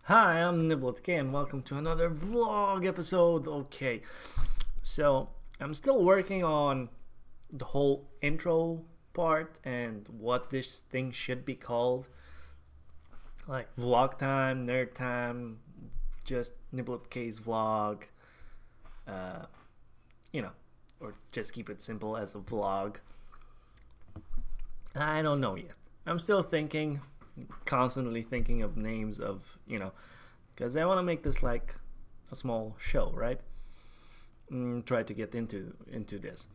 Hi, I'm NibletK's and welcome to another vlog episode. Okay, so I'm still working on the whole intro part and what this thing should be called. Like vlog time, nerd time, just NibletK's vlog, uh, you know, or just keep it simple as a vlog. I don't know yet. I'm still thinking, constantly thinking of names of, because I want to make this like a small show, right? Try to get into this.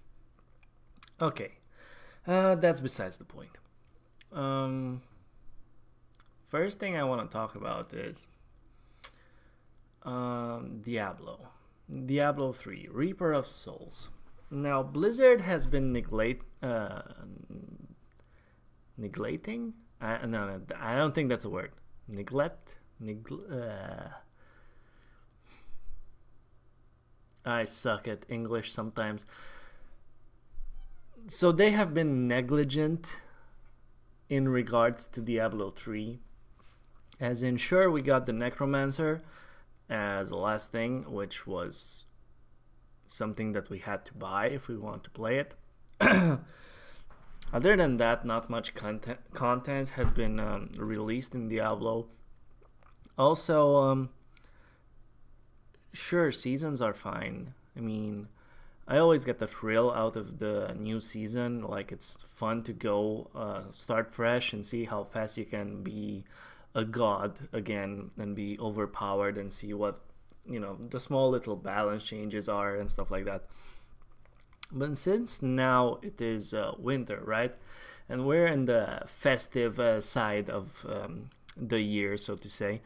Okay, that's besides the point. First thing I want to talk about is Diablo 3, Reaper of Souls. Now, Blizzard has been neglecting. No, I don't think that's a word. I suck at English sometimes. So they have been negligent in regards to Diablo 3. As in, sure, we got the Necromancer as the last thing, which was something that we had to buy if we want to play it. Other than that, not much content has been released in Diablo. Also, sure, seasons are fine. I mean, I always get the thrill out of the new season. Like, it's fun to go start fresh and see how fast you can be a god again and be overpowered and see what, the small little balance changes are and stuff like that. But since now it is winter, right? And we're in the festive side of the year, so to say.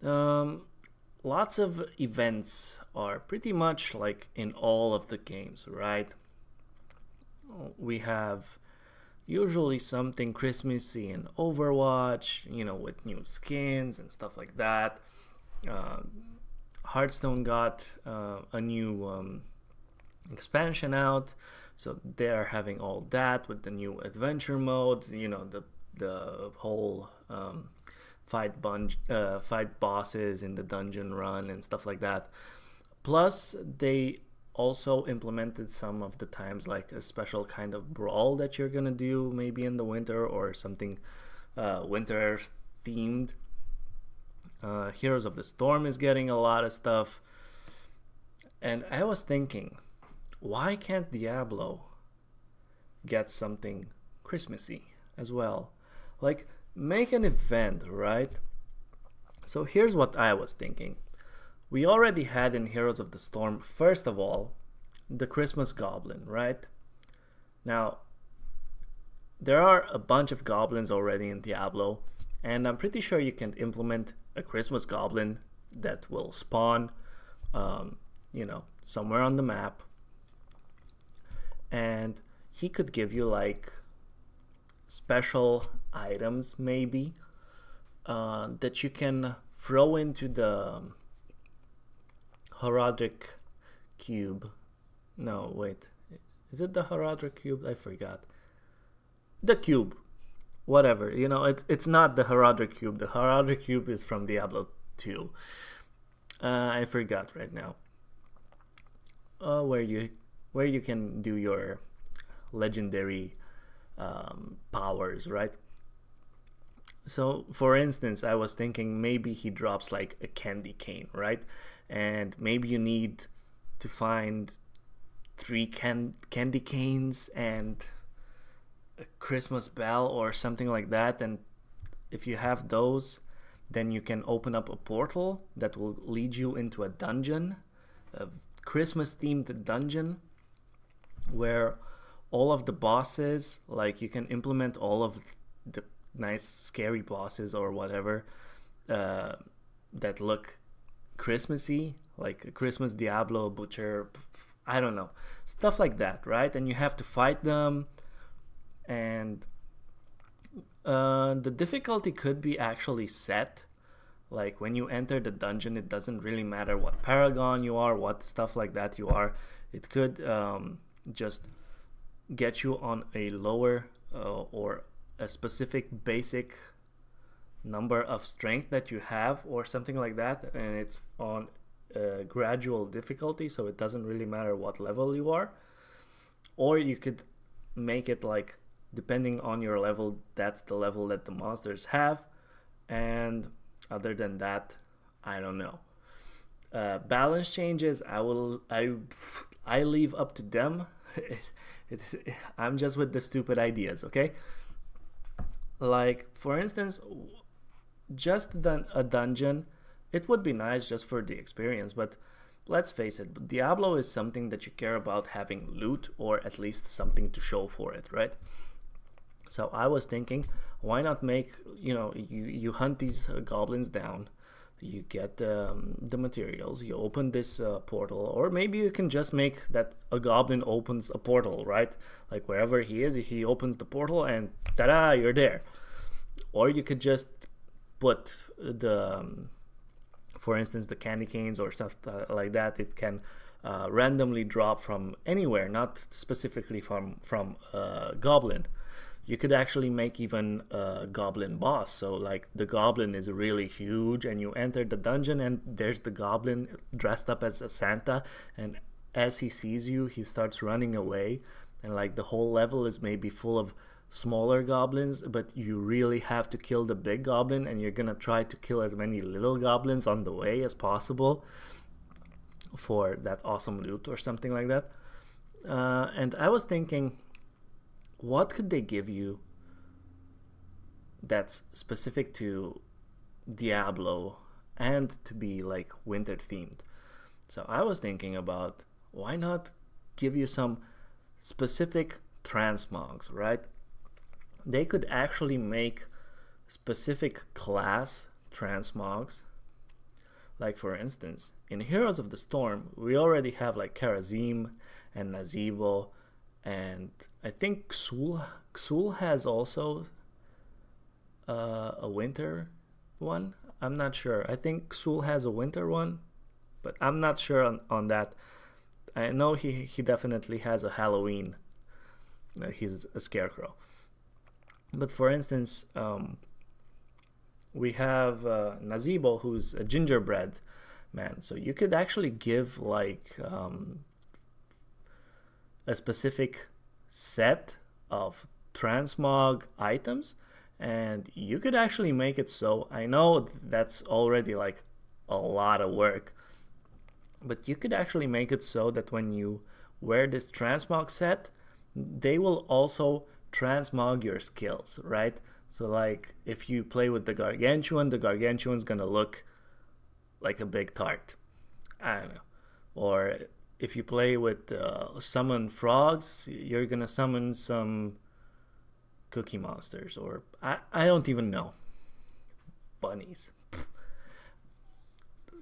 Lots of events are pretty much like in all of the games, right? We have usually something Christmassy in Overwatch, with new skins and stuff like that. Hearthstone got a new expansion out, so they're having all that with the new adventure mode, the whole fight bosses in the dungeon run and stuff like that. Plus, they also implemented some of the times like a special kind of brawl that you're gonna do maybe in the winter or something winter themed. Heroes of the Storm is getting a lot of stuff, and I was thinking, why can't Diablo get something Christmassy as well? Like, make an event, right? So here's what I was thinking. We already had in Heroes of the Storm, first of all, the Christmas Goblin, right? Now, there are a bunch of goblins already in Diablo, and I'm pretty sure you can implement a Christmas Goblin that will spawn, somewhere on the map. And he could give you like special items maybe that you can throw into the Herodic Cube. No, wait. Is it the Herodic Cube? I forgot. The cube. Whatever. It's not the Herodic Cube. The Herodic Cube is from Diablo 2. I forgot right now. Where you can do your legendary powers, right? So, for instance, I was thinking maybe he drops like a candy cane, right? And maybe you need to find 3 candy canes and a Christmas bell or something like that. And if you have those, then you can open up a portal that will lead you into a dungeon, a Christmas themed dungeon, where all of the bosses, like you can implement all of the nice scary bosses or whatever that look Christmassy, like a Christmas Diablo, Butcher, I don't know, stuff like that, right? And you have to fight them, and the difficulty could be actually set. Like when you enter the dungeon, it doesn't really matter what paragon you are, what stuff like that you are. It could just get you on a lower or a specific basic number of strength that you have or something like that, and it's on gradual difficulty, so it doesn't really matter what level you are. Or you could make it like, depending on your level, that's the level that the monsters have, and other than that, I don't know. Balance changes, I leave up to them. I'm just with the stupid ideas, okay? Like, for instance, just a dungeon, it would be nice just for the experience, but let's face it, Diablo is something that you care about having loot, or at least something to show for it, right? So I was thinking, why not make, you hunt these goblins down, you get the materials, you open this portal, or maybe you can just make that a goblin opens a portal, right? Like wherever he is, he opens the portal and ta-da, you're there. Or you could just put for instance, the candy canes or stuff like that. It can randomly drop from anywhere, not specifically from a goblin. You could actually make even a goblin boss. So like the goblin is really huge and you enter the dungeon and there's the goblin dressed up as a Santa, and as he sees you, he starts running away, and like the whole level is maybe full of smaller goblins, but you really have to kill the big goblin, and you're gonna try to kill as many little goblins on the way as possible for that awesome loot or something like that. And I was thinking, what could they give you that's specific to Diablo and to be like winter themed? So I was thinking about, why not give you some specific transmogs, right? They could actually make specific class transmogs. Like for instance, in Heroes of the Storm, we already have like Karazim and Nazebo, and I think Xul has also a winter one. I'm not sure. I think Xul has a winter one, but I'm not sure on that. I know he definitely has a Halloween. He's a scarecrow. But for instance, we have Nazebo, who's a gingerbread man. So you could actually give like a specific set of transmog items, and you could actually make it so, I know that's already like a lot of work, but you could actually make it so that when you wear this transmog set, they will also transmog your skills, right? So like if you play with the Gargantuan's gonna look like a big tart, I don't know. Or if you play with summon frogs, you're gonna summon some cookie monsters, or I don't even know, bunnies,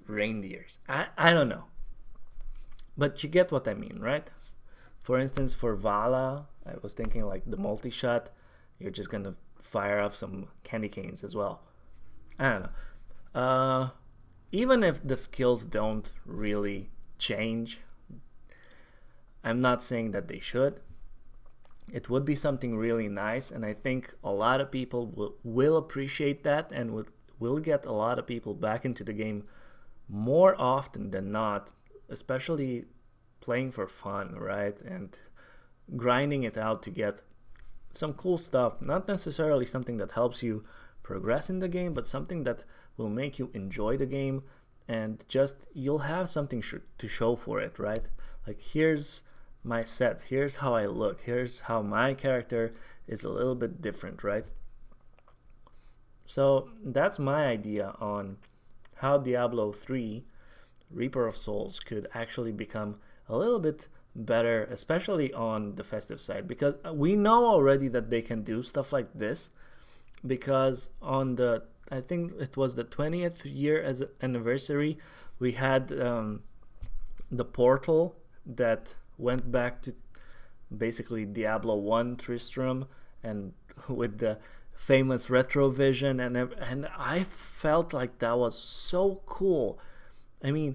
reindeers, I don't know, but you get what I mean, right? For instance, for Vala, I was thinking like the multi-shot, you're just gonna fire off some candy canes as well. I don't know. Even if the skills don't really change, I'm not saying that they should. It would be something really nice, and I think a lot of people will appreciate that, and will get a lot of people back into the game more often than not, especially playing for fun, right? And grinding it out to get some cool stuff, not necessarily something that helps you progress in the game, but something that will make you enjoy the game, and just you'll have something to show for it, right? Like, here's my set, here's how I look, here's how my character is a little bit different, right? So that's my idea on how Diablo 3 Reaper of Souls could actually become a little bit better, especially on the festive side, because we know already that they can do stuff like this, because on the, I think it was the 20th year as anniversary, we had the portal that went back to basically Diablo 1 Tristram, and with the famous retrovision, and I felt like that was so cool. I mean,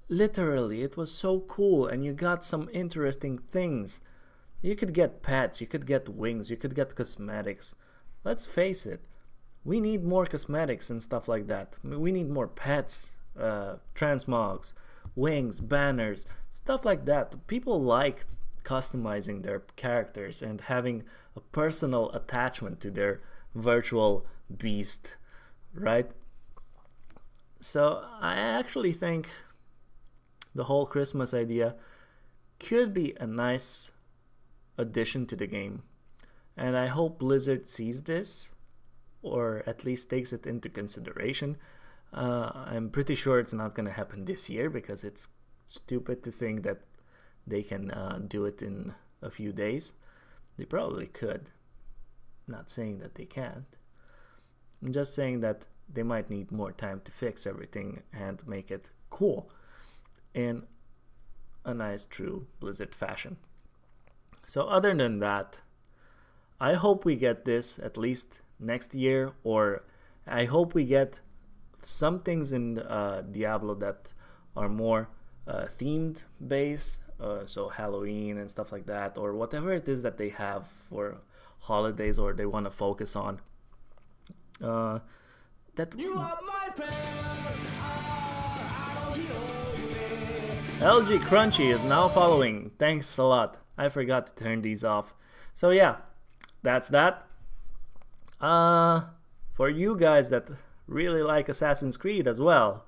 literally, it was so cool, and you got some interesting things. You could get pets, you could get wings, you could get cosmetics. Let's face it, We need more cosmetics and stuff like that. We need more pets, transmogs, wings, banners, stuff like that. People like customizing their characters and having a personal attachment to their virtual beast, right? So I actually think the whole Christmas idea could be a nice addition to the game, and I hope Blizzard sees this, or at least takes it into consideration. I'm pretty sure it's not going to happen this year, because it's stupid to think that they can do it in a few days. They probably could. Not saying that they can't. I'm just saying that they might need more time to fix everything and make it cool in a nice, true Blizzard fashion. So other than that, I hope we get this at least next year, or I hope we get some things in Diablo that are more themed based, so Halloween and stuff like that, or whatever it is that they have for holidays or they want to focus on. That you are my friend. LG Crunchy is now following. Thanks a lot. I forgot to turn these off. So yeah, that's that. For you guys that really like Assassin's Creed as well,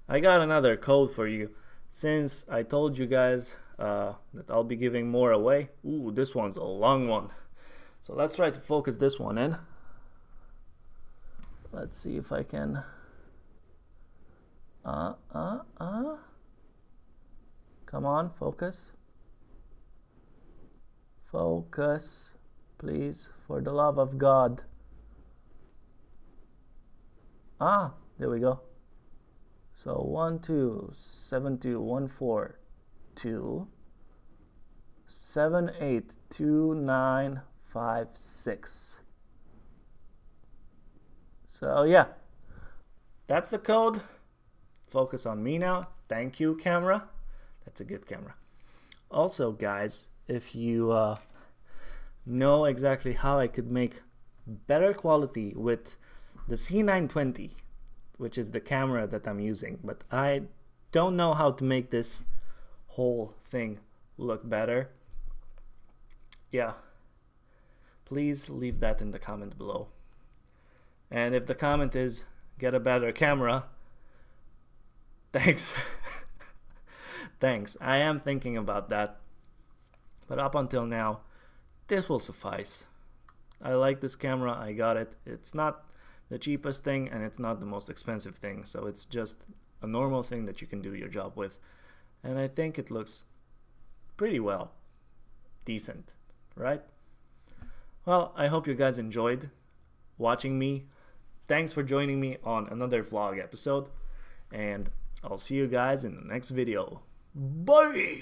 I got another code for you. Since I told you guys that I'll be giving more away. Ooh, this one's a long one. So let's try to focus this one in. Let's see if I can. Come on, focus. Focus, please, for the love of God. There we go. So 1272142782956. So yeah, that's the code. Focus on me now. Thank you, camera. That's a good camera. Also, guys, if you know exactly how I could make better quality with the C920, which is the camera that I'm using, but I don't know how to make this whole thing look better. Yeah, please leave that in the comment below. And if the comment is get a better camera, thanks. Thanks. I am thinking about that. But up until now, this will suffice. I like this camera. I got it. It's not the cheapest thing and it's not the most expensive thing. So it's just a normal thing that you can do your job with. And I think it looks pretty well. Decent, right? Well, I hope you guys enjoyed watching me. Thanks for joining me on another vlog episode. And I'll see you guys in the next video. Bye!